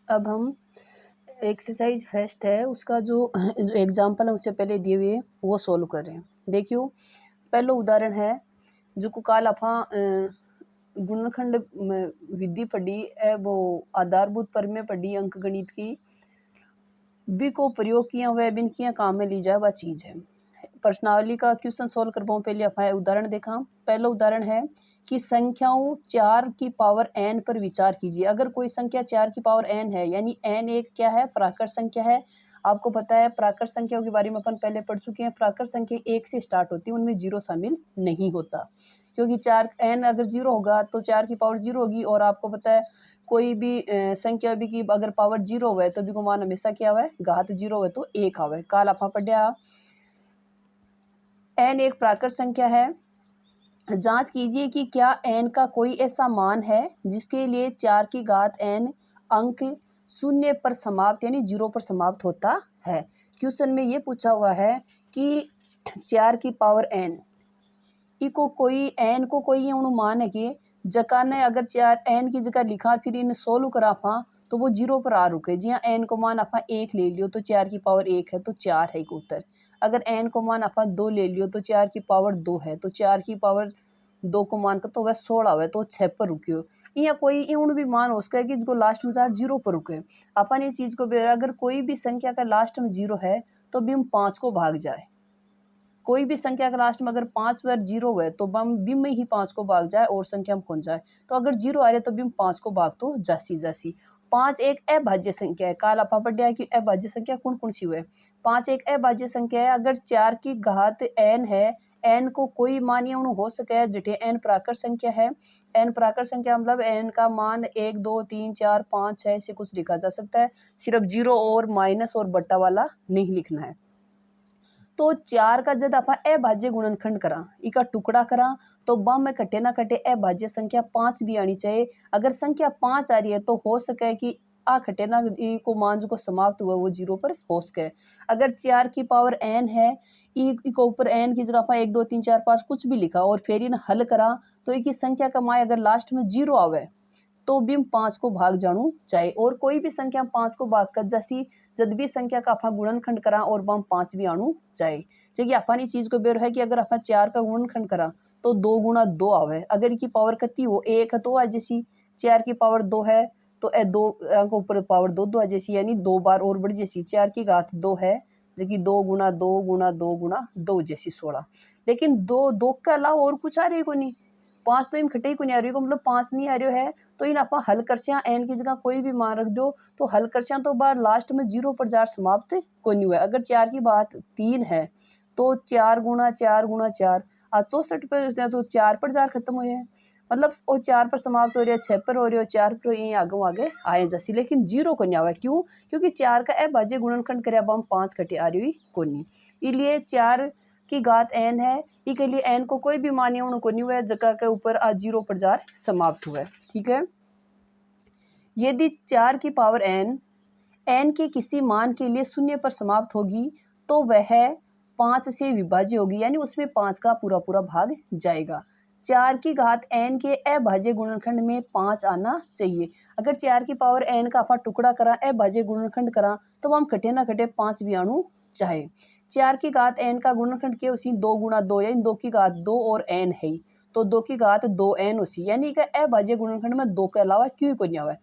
अब हम exercise first है उसका जो एग्जाम्पल है उससे पहले दिए हुए वो सोल्व कर रहे हैं। देखियो पहला उदाहरण है जो को काल आपा गुणनखंड विधि पढ़ी है वो आधारभूत प्रमेय पढ़ी अंक गणित की बी को प्रयोग किया वह बिन किया काम में ली जाए वह चीज है। प्रश्नावली का क्वेश्चन सोल्व करवाऊँ पहले अपना उदाहरण देखा। पहला उदाहरण है कि संख्याओं 4 की पावर n पर विचार कीजिए। अगर कोई संख्या 4 की पावर n है यानी n एक क्या है प्राकृत संख्या है। आपको पता है प्राकृत संख्याओं के बारे में अपन पहले पढ़ चुके हैं। प्राकृत संख्या 1 से स्टार्ट होती है, उनमें जीरो शामिल नहीं होता क्योंकि 4 n अगर जीरो होगा तो 4 की पावर जीरो होगी। और आपको पता है कोई भी संख्या भी की अगर पावर जीरो हुआ है तो भी को मान हमेशा क्या हुआ है घात जीरो हुआ तो एक आवे। काल आपा पढ़िया n एक प्राकृत संख्या है। जांच कीजिए कि क्या n का कोई ऐसा मान है जिसके लिए 4 की घात n अंक शून्य पर समाप्त यानी जीरो पर समाप्त होता है। क्वेश्चन में ये पूछा हुआ है कि 4 की पावर n इको कोई n को कोई अनुमान है कि जका ने अगर 4 n की जगह लिखा फिर इन सोल्व करा पा तो वो जीरो पर आ रुके। जी n को मान आपा 1 ले लियो तो 4 की पावर 1 है तो 4 है उत्तर। अगर n को मान आपा 2 ले लियो तो 4 की पावर 2 है तो 4 की पावर 2 को मान कर तो वह 16 है तो 6 पर रुकियो। या कोई इवन भी मान हो सके कि जिसको लास्ट में 4 जीरो पर रुके। अपन ये चीज को अगर कोई भी संख्या का लास्ट में जीरो है तो भी हम 5 को भाग जाए। कोई भी संख्या का लास्ट में अगर 5 बार जीरो है तो बम बिम में ही 5 को भाग जाए और संख्या में कौन जाए। तो अगर जीरो आ रहे तो बिम 5 को भाग तो जासी जासी। 5 एक अभाज्य संख्या है। काल आपा पढ़िया कि अभाज्य संख्या कौन कौन सी हुए। 5 एक अभाज्य संख्या है। अगर 4 की घात n है n को कोई मान हो सके जटे n प्राकृत संख्या है। n प्राकृत संख्या मतलब n का मान 1 2 3 4 5 6 से कुछ लिखा जा सकता है। सिर्फ जीरो और माइनस और बट्टा वाला नहीं लिखना है। तो 4 का जब आप अभाज्य गुणनखंड करा इका टुकड़ा करा तो बम में कटे ना कटे अभाज्य संख्या 5 भी आनी चाहिए। अगर संख्या 5 आ रही है तो हो सके कि आ खटे ना को मान जो समाप्त हुआ वो जीरो पर हो सके। अगर 4 की पावर n है इको ऊपर n की जगह 1 2 3 4 5 कुछ भी लिखा और फिर इन हल करा तो एक संख्या का मान अगर लास्ट में जीरो आवे तो भी 5 को भाग जाणु चाहिए। और कोई भी संख्या 5 को भाग कर जैसी जब भी संख्या का अपना गुणनखंड करा और बम 5 भी आणु चाहिए। जबकि अपन इस चीज को बेर है कि अगर अपन 4 का गुणनखंड करा तो 2 गुणा 2 आवे। अगर की पावर कितनी हो 1 है तो आ जैसी 4 की पावर 2 है तो ए 2 को ऊपर पावर 2 2 आ जैसी यानी 2 बार और बढ़ जैसी 4 की घात 2 है जबकि 2 गुणा 2 गुणा 2 गुणा 2 जैसी 16। लेकिन 2 के अलावा और कुछ आ रही को नहीं। 5 तो इन खटे ही को नहीं आ रही को मतलब 5 नहीं आ रही है तो इन आप हल करसिया n की जगह कोई भी मान रख दो तो हल करसिया तो बार लास्ट में जीरो पर जार समाप्त को नहीं हुआ। अगर 4 की बात 3 है तो 4 गुणा 4 गुणा 4 आज 64 पे तो 4 पर जार खत्म हुए हैं। मतलब वो 4 पर समाप्त हो रही है 6 पर हो रही है 4 पर यही आगे आगे आए जैसी। लेकिन जीरो को नहीं आवा क्यों क्योंकि 4 का अभाज्य गुणनखंड करे अब हम 5 कटे आ रही हुई को नहीं। इसलिए 4 की घात n है इसके लिए n को कोई भी मान उनको नहीं हुआ जगह के ऊपर आज जीरो पर जार समाप्त हुआ है। ठीक है। यदि 4 की पावर n के किसी मान के लिए शून्य पर समाप्त होगी तो वह 5 से विभाज्य होगी यानी उसमें 5 का पूरा पूरा भाग जाएगा। 4 की घात n के अभाज्य गुणनखंड में 5 आना चाहिए। अगर 4 की पावर n का अपन टुकड़ा करा अभाज्य गुणनखंड करा तो हम कटे ना कटे 5 भी आणु चाहे। 4 की घात n का गुणनखंड के उसी 2 गुणा 2 यानी 2 की घात 2 और n है तो 2 की घात 2n उसी यानी कि अभाज्य गुणनखंड में 2 के अलावा क्यों को नहीं आवा।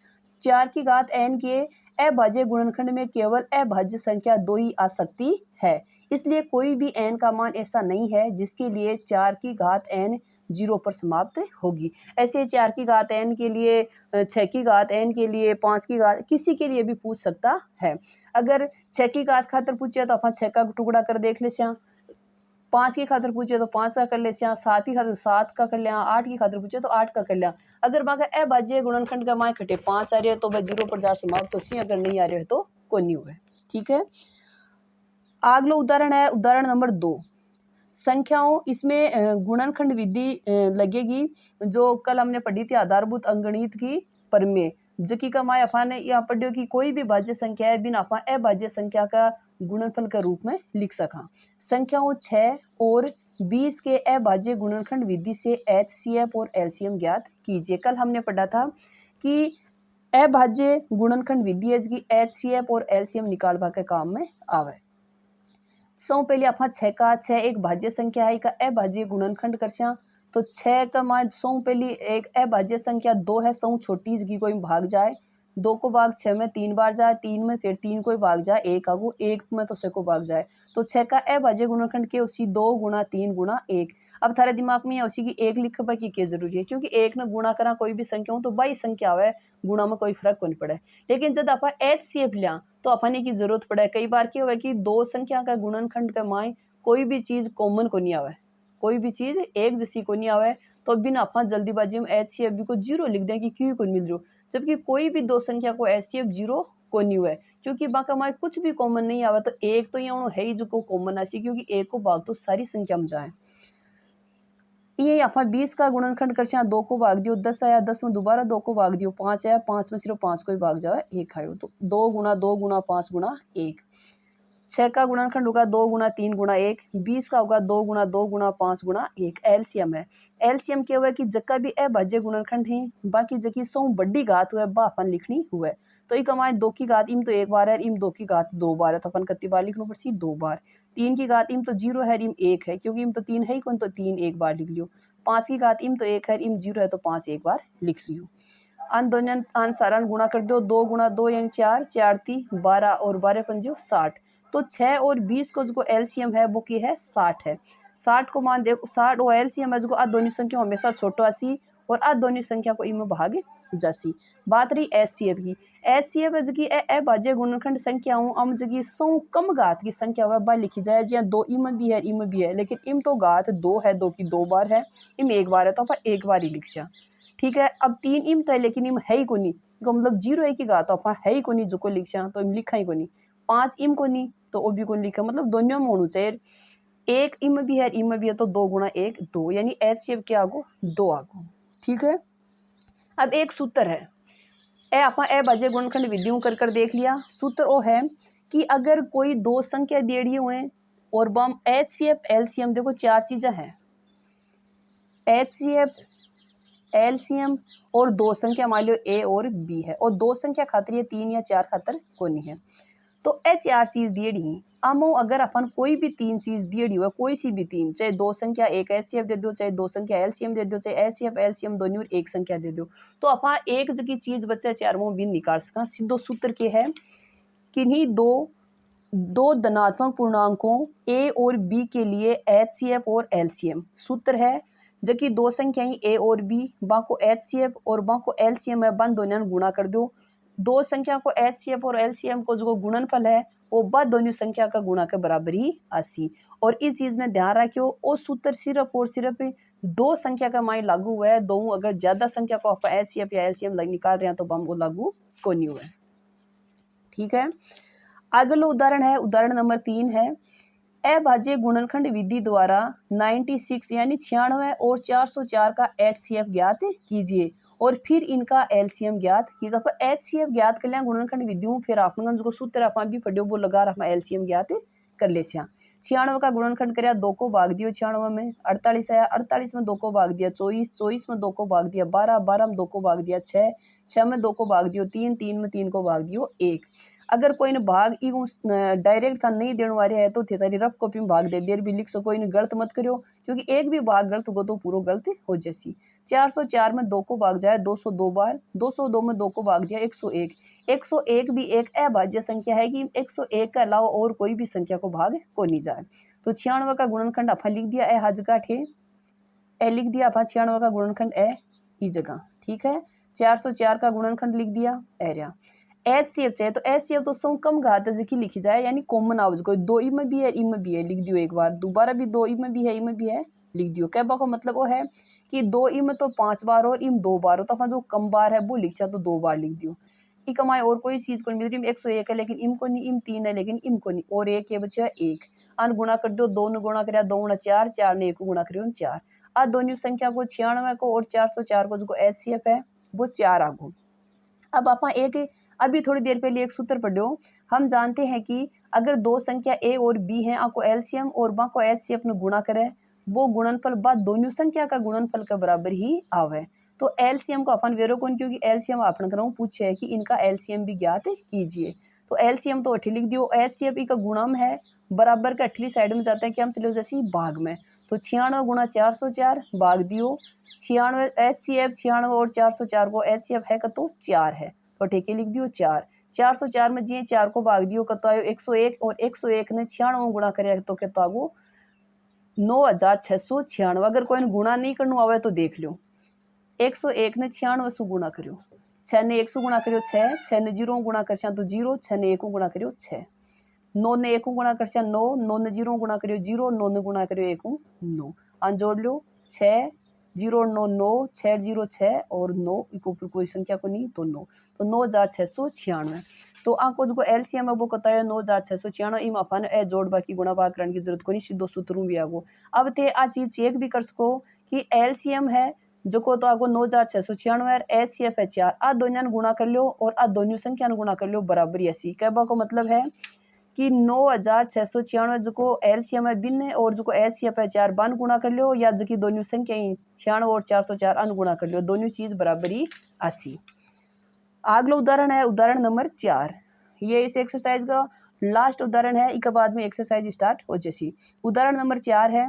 4 की घात n के अभाज्य गुणनखंड में केवल अभाज्य संख्या 2 ही आ सकती है। इसलिए कोई भी n का मान ऐसा नहीं है जिसके लिए 4 की घात n जीरो पर समाप्त होगी। ऐसे 4 की घात n के लिए 6 की घात n के लिए 5 की घात किसी के लिए भी पूछ सकता है। अगर 6 की घात खातर पूछे तो अपन 6 का टुकड़ा कर देख ले। 5 की खातर पूछे तो 5 का कर ले। 7 की खातर 7 का कर लिया। 8 की खातर पूछे तो 8 का कर लिया। अगर बाका अभाज्य गुणनखंड का मान खटे 5 आ रहे हो तो वह जीरो पर जार समाप्त तो सी अगर नहीं आ रहे हो तो कोई नहीं हुआ। ठीक है। अगला उदाहरण है उदाहरण नंबर 2। संख्याओं इसमें गुणनखंड विधि लगेगी जो कल हमने पढ़ी थी आधारभूत अंकगणित की प्रमेय जबकि का माय अफा ने यहाँ पढ़ियो कि कोई भी भाज्य संख्या है बिना अफा अभाज्य संख्या का गुणनफल के रूप में लिख सका। संख्याओं 6 और 20 के अभाज्य गुणनखंड विधि से HCF और LCM ज्ञात कीजिए। कल हमने पढ़ा था कि अभाज्य गुणनखंड विधि है जिसकी HCF और LCM निकालवा के काम में आवे। सौ पहले अपना 6 का 6 एक भाज्य संख्या है, का अभाज्य गुणनखंड करसा तो 6 का मान सौ पहली एक अभाज्य संख्या 2 है, सौ छोटी जिसकी कोई भाग जाए 2 को भाग 6 में 3 बार जाए, 3 में फिर 3 को भाग जाए 1 आगो, 1 में तो 6 को भाग जाए, तो 6 का अभाज्य गुणनखंड के उसी 2 गुणा 3 गुणा 1। अब थारे दिमाग में उसी की 1 लिखने की क्या जरूरी है, क्योंकि 1 ने गुणा करा कोई भी संख्या हो तो 22 संख्या आवे, गुणा में कोई फर्क नहीं पड़े। लेकिन जब आप HCF लिया तो अपने की जरूरत पड़े। कई बार क्या हुआ कि दो संख्या का गुणनखंड के माय कोई भी चीज कॉमन को नहीं आवे, कोई भी चीज एक जैसी को नहीं आवे, तो बिना अपना जल्दीबाजी में HCF को 0 लिख दें कि क्यों को मिल रहा, जबकि कोई भी दो संख्या को HCF 0 को नहीं हुआ है, क्योंकि बाका माय कुछ भी कॉमन नहीं आवा। तो एक तो यहाँ है ही जो को कॉमन आसी, क्योंकि एक को भाग तो सारी संख्या में जाए। ये यहाँ 20 का गुणनखंड कर 2 को भाग दियो 10 आया, 10 में दोबारा 2 को भाग दियो 5 आया, 5 में सिर्फ 5 को ही भाग जाए 1 आयो, तो 2 गुणा 2 गुणा 5 गुणा 1। 6 का गुणनखंड होगा 2 गुणा 3 गुणा 1। 20 का होगा 2 गुणा 2 गुणा 5 गुणा 1। एलसीएम है, एलसीएम क्या हुआ कि जक्का भी अभाज्य गुणनखंड है, बाकी जकी सौ बड़ी घात हुआ बा अपन लिखनी हुआ। तो एक हमारे 2 की घात इम तो 1 बार है, इम 2 की घात 2 बार है, तो अपन कितनी बार लिखना पड़ती 2 बार। 3 की घात इम तो 0 है, इम 1 है, क्योंकि इम तो 3 है ही कौन, तो 3 एक बार लिख लियो। 5 की घात इम तो 1 है, इम 0 है, तो 5 एक बार लिख लियो। अन दोनों अन सारा गुणा कर दो, 2 गुणा 2 यानी 4, 4 ती 12 और 12 पंजो 60। तो 6 और 20 को जो एलसीएम है वो की है 60 है। 60 को मान देखो 60 और एलसीएम है जो आ दोनों संख्या हमेशा छोटो आसी और आ दोनों संख्या को इम भाग जासी। बात रही एचसीएफ की, एचसीएफ है जो कि अभाज्य गुणनखंड संख्या हूँ हम जो कि सौ कम घात की संख्या हुआ बा लिखी जाए, जहाँ 2 इम भी है इम भी है, लेकिन इम तो घात 2 है, 2 की 2 बार है, इम 1 बार है, तो आप 1 बार ही लिख जा। ठीक है, अब 3 इम तो है लेकिन इम है ही को नहीं, मतलब 0 है की घात तो आप है ही को नहीं जो को लिख जा, तो इम लिखा ही को नहीं। 5 इम को नहीं तो ओ भी को लिखा, मतलब दोनों में होना चाहिए। 1 इम भी है इम भी है, तो 2 गुणा 1 2, यानी एचसीएफ क्या आगो 2 आगो। ठीक है, अब एक सूत्र है ए आपा अभाज्य गुणनखंड विधियों कर कर देख लिया। सूत्र वो है कि अगर कोई दो संख्या देड़ी हुए और बम HCF LCM, देखो चार चीजें हैं, HCF LCM और दो संख्या मान लो A और B है, और दो संख्या खातर ये 3 या 4 खातर को नहीं है, तो ए चार चीज दिएड़ी अमो अगर अपन कोई भी 3 चीज दिएड़ी हुआ, कोई सी भी 3, चाहे दो संख्या एक HCF दे दो, चाहे दो संख्या LCM दे दो, चाहे HCF LCM दोनों और एक संख्या दे दो, तो अपन एक जगह चीज बच्चा चारों भी निकाल सका। सीधो सूत्र के है किन्हीं दो धनात्मक पूर्णांकों A और B के लिए HCF और LCM सूत्र है, जबकि दो संख्याएं A और B बाको HCF और बाको LCM है, बन दोनों गुणा कर दो। दो संख्या को HCF और LCM को जो गुणनफल है वो बद दोनों संख्या का गुणा के बराबर ही आसी। और इस चीज ने ध्यान रखियो, वो सूत्र सिर्फ और सिर्फ दो संख्या का माई लागू हुआ है, दो अगर ज्यादा संख्या को आप HCF या LCM निकाल रहे हैं तो हम वो लागू को नहीं हुआ है। ठीक है, अगला उदाहरण है, उदाहरण नंबर 3 है, अभाज्य गुणनखंड विधि द्वारा 96 यानी 96 और 404 का HCF ज्ञात कीजिए और फिर इनका LCM ज्ञात कीजिए। अब HCF ज्ञात कर लिया गुणनखंड विधियों, फिर आपने जो सूत्र आप भी पढ़ो वो लगा रहा LCM ज्ञात कर ले। 96 का गुणनखंड कराया 2 को भाग दियो 96 में, 48 आया, 48 में 2 को भाग दिया 24, 24 में 2 को भाग दिया 12, 12 में 2 को भाग दिया 6, 6 में 2 को भाग दियो 3, 3 में 3 को भाग दियो 1। अगर कोई ने भाग डायरेक्ट का नहीं देने वाले है तो तेरी रफ कॉपी में भाग दे देर भी लिख सको, इन गलत मत करो, क्योंकि एक भी भाग गलत होगा तो पूरा गलत हो जैसी। 404 में 2 को भाग जाए 202 बार, 202 में 2 को भाग दिया 101। 101 भी एक अभाज्य संख्या है कि 101 के अलावा और कोई भी संख्या को भाग को नहीं जाए। तो 96 का गुणनखंड अपन लिख दिया ए हज का ठे ए लिख दिया अपन 96 का गुणनखंड ए ई जगह। ठीक है, 404 का गुणनखंड लिख दिया एरिया। HCF चाहिए तो HCF तो सौ कम घात की लिखी जाए, यानी कॉमन आवाज कोई 2 इम भी है इम भी है लिख दियो एक बार, दोबारा भी 2 इम भी है इम भी है लिख दियो। कहने का मतलब वो है कि 2 इम तो 5 बार और इम 2 बार हो, तो अपन जो कम बार है वो लिख तो 2 बार लिख दियो। इक हमारे और कोई चीज को मिल रही 101 है लेकिन इम को नहीं, इम 3 है लेकिन इम को नहीं, और एक ये बचा 1। अन गुणा कर दो, 2 ने गुणा कर 2 गुणा 4, 4 ने 1 को गुणा करो 4। आ दोनों संख्या को 96 को और 404 को जो HCF है वो 4 आगो। अब आप एक अभी थोड़ी देर पहले एक सूत्र पढ़ो, हम जानते हैं कि अगर दो संख्या A और B हैं, आपको LCM और बा को HCF ने गुणा करे वो गुणनफल बाद दोनों संख्या का गुणनफल के बराबर ही आवे। तो एलसीएम को अपन वेरो कौन, क्योंकि एलसीएम अपन कराऊँ पूछे है कि इनका एलसीएम भी ज्ञात कीजिए। तो एलसीएम तो अठी लिख दियो। एचसीएफ का गुणम है बराबर का अठली साइड में जाता है कि हम चलो जैसे भाग में, तो 96 गुणा 404 भाग दियो 96 एचसीएफ 96 और 404 को एचसीएफ है कतो 4 है, तो ठेके लिख दियो 4। 404 में जी 4 को भाग दियो कतो आयो 101 और 101 ने 96 गुणा करे तो कतो आगो 9696। अगर कोई गुणा नहीं करना आवे तो देख लो। 101 ने 96 से गुणा करो, 6 ने 1 से गुणा करो 6, 6 ने 0 गुणा कर तो 0, 6 ने 1 को गुणा करो 6, 9 ने 1 को गुणा कर 9, 9 ने 0 गुणा करो 0, 9 ने गुणा करो 1 9। आन जोड़ लो 6 0 9 9 6 0 6 और 9 एक ऊपर कोई संख्या को नहीं तो 9, तो 9696। तो आंको जो एलसीएम है वो कहता है 9696। इम अपन ए जोड़ बाकी गुणा भाग करने की जरूरत को नहीं, सीधो सूत्रों भी आगो। अब थे आ चीज चेक भी कर सको कि एलसीएम है जो को तो आगो 9696 एचसीएफ है 4, आ दोनों गुणा कर लो और आ दोनों संख्या गुणा कर लो बराबर 80। कहबा को मतलब है कि 9696 जो को एलसीएम है बिन और जो को एचसीएफ है 4 बन गुणा कर लो, या जो की दोनों संख्या 96 और 404 अन गुणा कर लो, दोनों चीज बराबरी 80। अगला उदाहरण है उदाहरण नंबर 4। ये इस एक्सरसाइज का लास्ट उदाहरण है, इसके बाद में एक्सरसाइज स्टार्ट हो जैसी। उदाहरण नंबर 4 है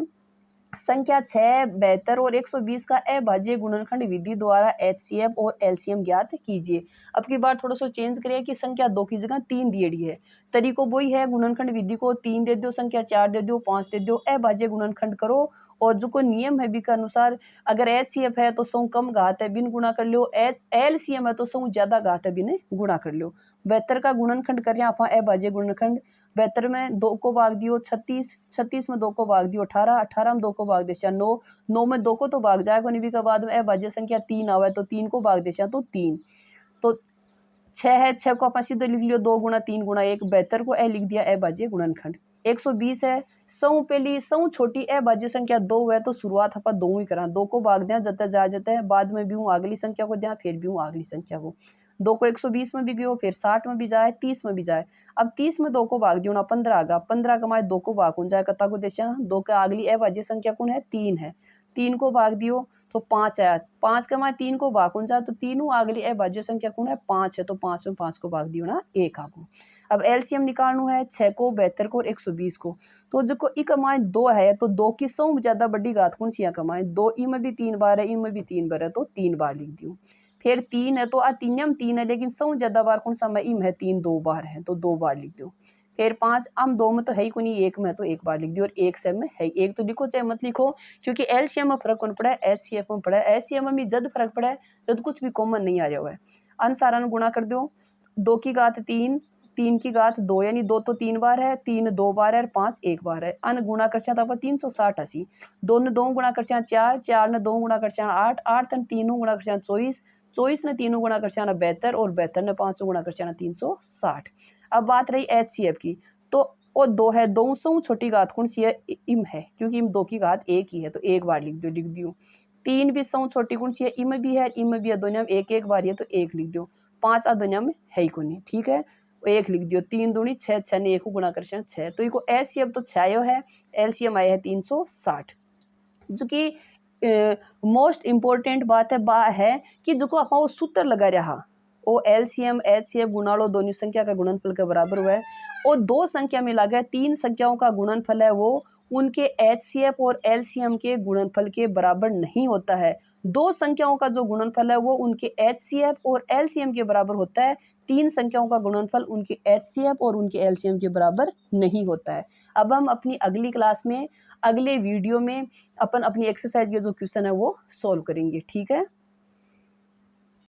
संख्या 6, 72 और 120 का अभाज्य गुणनखंड विधि द्वारा एचसीएफ और एलसीएम ज्ञात कीजिए। अब की बार थोड़ा सा चेंज करिए कि संख्या 2 की जगह 3 दिएड़ी है। तरीको वही है, गुणनखंड विधि को 3 दे दो, संख्या 4 दे दो, 5 दे दो, अभाज्य गुणनखंड करो। और जो को नियम है बी के अनुसार अगर एचसीएफ है तो सौ कम घात है बिन गुणा कर लो, एलसीएम है तो सौ ज्यादा घात है बिन गुणा कर लो। 72 का गुणनखंड कर रहे हैं आप अभाज्य गुणनखंड। 72 में 2 को भाग दियो 36, 36 में 2 को भाग दियो 18, 18 में 2 को भाग देशा 9, 9 में 2 को तो भाग जाएगा निबी के बाद में अभाज्य संख्या 3 आवे तो 3 को भाग देशा तो 3, तो 6 है 6 को अपन सीधे लिख लियो 2 गुणा 3 गुणा 1। 72 को ए लिख दिया अभाज्य गुणनखंड। 120 है सौ पहली सौ छोटी अभाज्य संख्या 2 है तो शुरुआत अपन 2 ही करा, 2 को भाग दिया जते जा जाते बाद में भी अगली संख्या को दिया फिर भी अगली संख्या को। 2 को 120 में भी गयो फिर 60 में भी जाए 30 में भी जाए। अब 30 में 2 को भाग दियो ना 15 आगा, 15 कमाए 2 को भाग कौन जाए कता को देशा 2 का अगली अभाज्य संख्या कौन है 3 है, 3 को भाग दियो तो 5 आया, 5 कमाए 3 को भाग कौन जाए तो तीनों अगली अभाज्य संख्या कौन है 5 है, तो 5 में 5 को भाग दियो ना 1 आगो। अब एलसीएम निकालना है 6 को 72 को और 120 को, तो जो को ई कमाए 2 है तो 2 की सौ ज्यादा बड़ी घात कौन सी कमाए 2, ई में भी 3 बार है, ई में भी 3 बार है तो 3 बार लिख दियो। फिर 3 है तो आ 3 में 3 है लेकिन सौ ज्यादा बार कौन सा में ई में 3 2 बार है तो 2 बार लिख दो। फिर 5 हम 2 में तो है ही कोई, 1 में तो 1 बार लिख दियो और 1 से में है 1 तो लिखो चाहे मत लिखो, क्योंकि एलसीएम में फर्क कौन पड़ा है एचसीएफ में पड़ा है। एचसीएफ में भी जद फर्क पड़ा है जब कुछ भी कॉमन नहीं आ रहा है। अनुसार गुणा कर दो 2 की घात 3, 3 की घात 2 यानी 2 तो 3 बार है, 3 2 बार है और 5 1 बार है। अन गुणा कर तो आप 360 80, 2 ने 2 गुणा कर 4, 4 ने 2 गुणा कर 8, 8 ने 3 गुणा कर 24, 24 ने 3 गुणा कर 72 और 72 ने 5 गुणा कर 360। अब बात रही एचसीएफ की, तो वो 2 है 200 छोटी घात कौन सी है इम है, क्योंकि इम 2 की घात 1 ही है तो 1 बार लिख दियो। 3 भी सौ छोटी कौन सी है इम भी है, इम भी है, दोनों में 1 1 बार है तो 1 लिख दियो। 5 दुनिया में है ही कोनी, ठीक है 1 लिख दियो। 3 दूनी 6, 6 ने 1 को गुणा कर 6, तो इको एचसीएफ तो 6 है, एलसीएम आया है 360। जो कि मोस्ट इम्पोर्टेंट बात है कि जो को अपन वो सूत्र लगा रहा वो एलसीएम एचसीएफ गुणा लो दोनों संख्या का गुणनफल के बराबर हुआ है, और 2 संख्या में लगा 3 संख्याओं का गुणनफल है वो उनके एचसीएफ और एलसीएम के गुणनफल के बराबर नहीं होता है। 2 संख्याओं का जो गुणनफल है वो उनके एचसीएफ और एलसीएम के बराबर होता है, 3 संख्याओं का गुणनफल उनके एचसीएफ और उनके एलसीएम के बराबर नहीं होता है। अब हम अपनी अगली क्लास में अगले वीडियो में अपन अपनी एक्सरसाइज के जो क्वेश्चन है वो सॉल्व करेंगे, ठीक है।